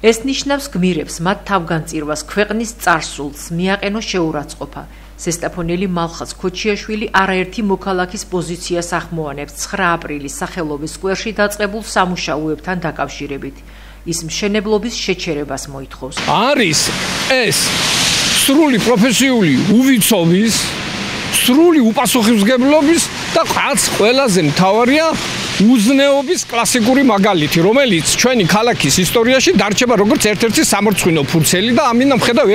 ეს ნიშნავს გმირებს მათ თავგანწირვას ქვეყნის წარსულს მიაყენოს შეურაცხყოფა. ზესტაფონელი მალხაზ ქოჩიაშვილი არაერთი მოქალაქის პოზიციას ახმოვანებს 9 აპრილის სახელობის სკვერში დაწყებულ სამუშაოებთან დაკავშირებით. ის მშენებლობის შეჩერებას მოითხოვს. არის ეს სრული პროფესიული უვიცობის, სრული უპასუხისმგებლობის და ყველაზე მთავარია უზნეობის კლასიკური მაგალითი, რომელიც ჩვენი ქალაქის ისტორიაში დარჩება როგორც ერთ-ერთი სამორცხვინო ფურცელი და ამიტომ ხედავ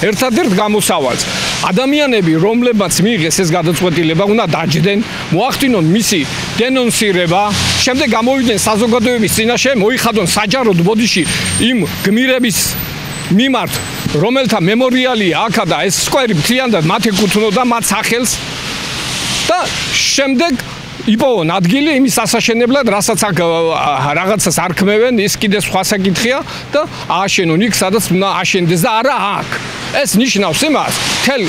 ერთადერთ გამოსავალს. ადამიანები, რომლებმაც მიიღეს ეს გადაწყვეტილება, უნდა დაჯდნენ, მოახდინონ მისი დენონსირება, შემდეგ გამოვიდნენ საზოგადოების წინაშე, მოიხადონ საჯაროდ ბოდიში იმ გმირების მიმართ, რომელთა მემორიალია აქა და ეს სკვერი მთლიანად მათ ეკუთვნოდა, მათ სახელს და შემდეგ იპოვონ ადგილი იმის ასაშენებლად, რასაც აქ რაღაცას არქმევენ, ის კიდე სხვა საკითხია და ააშენონ იქ, სადაც უნდა აშენდეს და არა აქ. ეს ნიშნავს იმას, თელ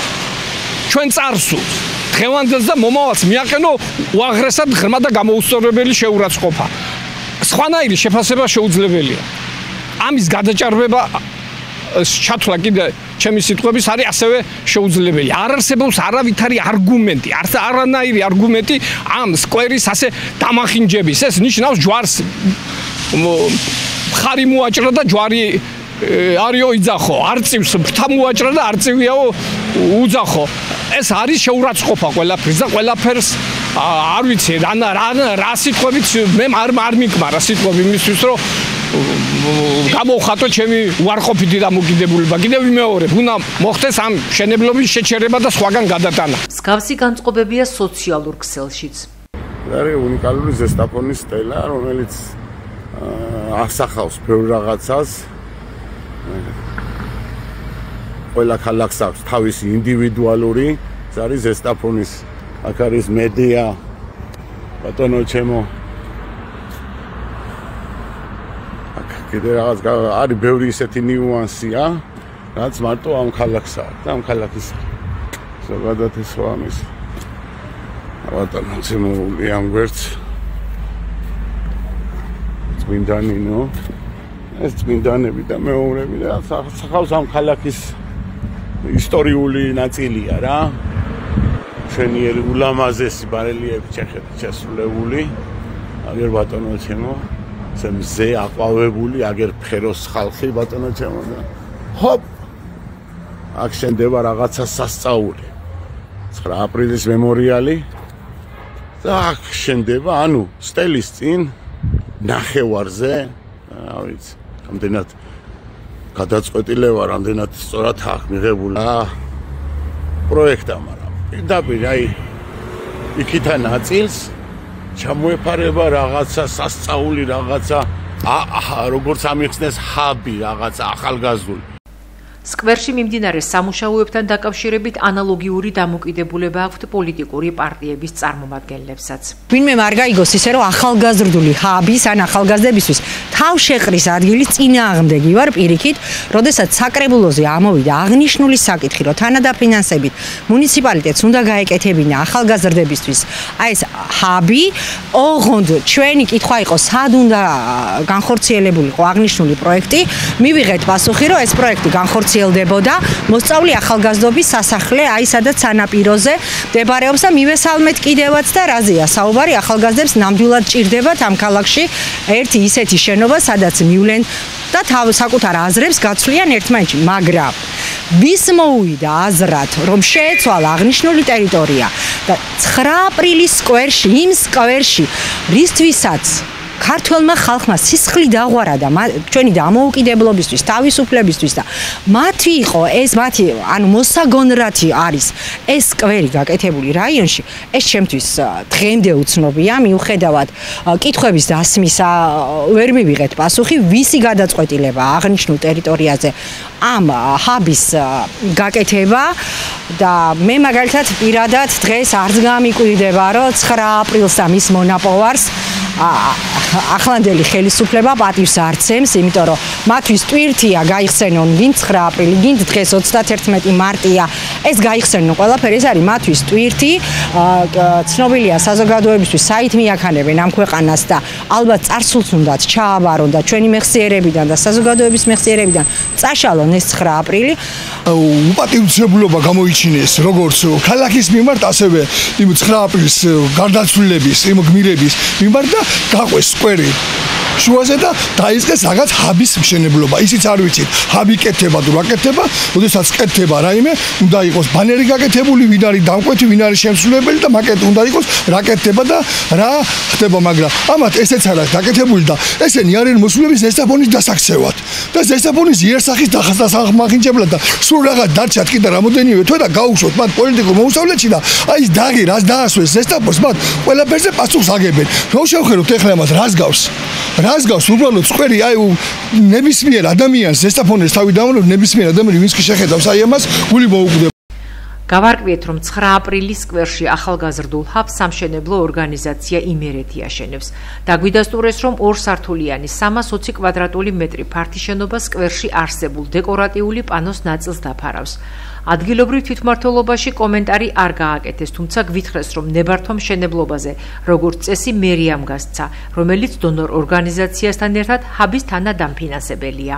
ჩვენ წარსულს, დღევანდელს და მომავალს მიაყენო უაღრესად ღრმა და გამოუსწორებელი შეურაცხყოფა. სხვანაირი შეფასება შეუძლებელია. ამის გადაჭარბება ჩათვლა კიდე ჩემი სიტყვების არის ასევე შეუძლებელი. არ არსებობს არავითარი არგუმენტი, არანაირი არგუმენტი ამ სკვერის ასე დამახინჯების. ეს ნიშნავს ჯვარს მხარი მოაჭრა და ჯვარი არიო იძახო, არწივს ფრთა მოაჭრა და არწივიაო უძახო. ეს არის შეურაცხყოფა ყველაფერს და ყველაფერს არ ვიცი, რა სიტყვებით მე არ მიკმარა სიტყვები იმისთვის, რომ გამოვხატო ჩემი უარყოფითი დამოკიდებულება. კიდევ ვიმეორებ, უნდა მოხდეს ამ მშენებლობის შეჩერება და სხვაგან გადატანა. მსგავსი განწყობებია სოციალურ ქსელშიც. არის უნიკალური ზესტაფონის სტელა, რომელიც ასახავს ბევრ რაღაცას. ყველა ქალაქს აქვს თავისი ინდივიდუალური, ეს არის ზესტაფონის, აქ არის მედია, ბატონო ჩემო. კიდე რაღაც არის ბევრი ისეთი ნიუანსია, რაც მარტო ამ ქალაქს აქვს და ამ ქალაქის ზოგადად ეს ამის ბატონო შემოული ამ გვერდს წმინდანინო, ეს წმინდანები და მეომრები და სახავს ამ ქალაქის ისტორიული ნაწილია რა. ჩვენი ულამაზესი ბარელიეფი ჩეხეთში შესრულებული, აგერ ბატონო ჩემო მზე აყვავებული, აგერ ფეროს ხალხი ბატონო ჩემო და ჰოპ აქ შენდება რაღაცა სასწაული. 9 აპრილის მემორიალი და აქ შენდება, ანუ სტელის წინ ნახევარზე, რა ვიცი, რამდენად გადაწყვეტილება, რამდენად სწორად აქ მიღებული პროექტა, მაგრამ პირდაპირ აი იქითა ნაწილს ჩამოეფარება რაღაცა სასწაული, რაღაცა როგორც ამიხსნეს ჰაბი, რაღაცა ახალგაზრდული. სკვერში მიმდინარე სამუშაოებთან დაკავშირებით ანალოგიური დამოკიდებულება აქვთ პოლიტიკური პარტიების წარმომადგენლებსაც. ვინმე არ გაიგოს ისე რომ ახალგაზრდული ჰაბის ან ახალგაზრდებისთვის თავშეყრის ადგილის წინააღმდეგი ვარ პირიქით, როდესაც საკრებულოზე ამოვიდა აღნიშნული საკითხი, რომ თანადაფინანსებით მუნიციპალიტეტს უნდა გაეკეთებინა ახალგაზრდებისთვის აი ეს ჰაბი, ოღონდ ჩვენი კითხვა იყო, სად უნდა განხორციელებულიყო აღნიშნული პროექტი, მივიღეთ პასუხი, რომ ეს პროექტი განხორციელდებოდა მოსწავლე ახალგაზრდობის სასახლე, აი სადაც სანაპიროზე მდებარეობს და მივესალმეთ კიდევაც და რაზეა საუბარი, ახალგაზრდებს ნამდვილად ჭირდებათ ამ ქალაქში ერთი ისეთი შენობა, სადაც მივლენ და საკუთარ აზრებს გაცვლიან ერთმანეთში, მაგრამ ვის მოუვიდა აზრად, რომ შეეცვალა აღნიშნული ტერიტორია და 9 აპრილის სკვერში, იმ სკვერში, რისთვისაც ქართველმა ხალხმა სისხლი დაღვარა და ჩვენი დამოუკიდებლობისთვის, თავისუფლებისთვის და მათი იყო ეს მათი, ანუ მოსაგონრათი არის ეს სკვერი გაკეთებული რაიონში, ეს ჩემთვის დღემდე უცნობია, მიუხედავად კითხვების დასმისა ვერ მივიღეთ პასუხი, ვისი გადაწყვეტილება აღნიშნულ ტერიტორიაზე ამ ჰაბის გაკეთება და მე მაგალითად პირადად დღეს არც გამიკვირდება, რომ 9 აპრილს და მის მონაპოვარს ახლანდელი ხელისუფლება პატივს არცემს, იმიტომ რომ მათთვის ტვირთია გაიხსენონ გინდ 9 აპრილი, გინდ დღეს 31 მარტია, ეს გაიხსენონ ყველაფერი, ეს არის მათთვის ტვირთი. ცნობილია საზოგადოებისთვის საით მიაქანებენ ამ ქვეყანას და ალბათ წარსულს უნდათ ჩააბარონ და ჩვენი მეხსიერებიდან და საზოგადოების მეხსიერებიდან წაშალონ ეს 9 აპრილი. უპატივცემულობა გამოიჩინეს როგორც ქალაქის მიმართ, ასევე იმ 9 აპრილის გარდაცვლილების, იმ გმირების მიმართ და გაყვეს სკვერი შუაზე და დაიწყეს რაღაც ჰაბის მშენებლობა. ისიც არ ვიცით, ჰაბი კეთება თუ რა კეთება, როდესაც კეთება რაიმე, უნდა იყოს ბანერი გაკეთებული, ვინ არის დამკვეთი, ვინ არის შემსრულებელი და საკეთე უნდა იყოს რა კეთდება და რა ხდება, მაგრამ ამათ ესეც არ არის გაკეთებული და ესენი არიან მოსულების ზესტაფონის დასაქცევად. და ზესტაფონის იერსახის დასახმახინჯებლად და სულ რაღაც დარჩათ კიდე რამოდენიმე თვე და გაუშვოთ მათ პოლიტიკურ მოუსწავლეთში და აი დაღი რას დაასვეს ზესტაფონს მათ ყველაფერზე პასუხს აგებენ. რომ შევხედოთ ეხლა მათ რას გავს უბრალოდ სკვერი აი ნებისმიერ ადამიანს ზესტაფონის თავი დამალო ნებისმიერ ადამიანს ვინც კი შეხედავს აი ამას გული მოუკვდება. გავარკვიეთ, რომ 9 აპრილის სკვერში ახალგაზრდულ ჰაბს სამშენებლო ორგანიზაცია იმერეთი აშენებს. დაგვიდასტურეს, რომ 2 სართულიანი 320 კვადრატული მეტრი ფართი შენობა სკვერში არსებულ დეკორატიული პანოს ნაწილს დაფარავს. ადგილობრივ თვითმმართველობაში კომენტარი არ გააკეთეს, თუმცა გვითხრეს, რომ ნებართვა მშენებლობაზე, როგორც წესი მერიამ გასცა, რომელიც დონორ ორგანიზაციასთან ერთად ჰაბის თანადამფინანსებელია.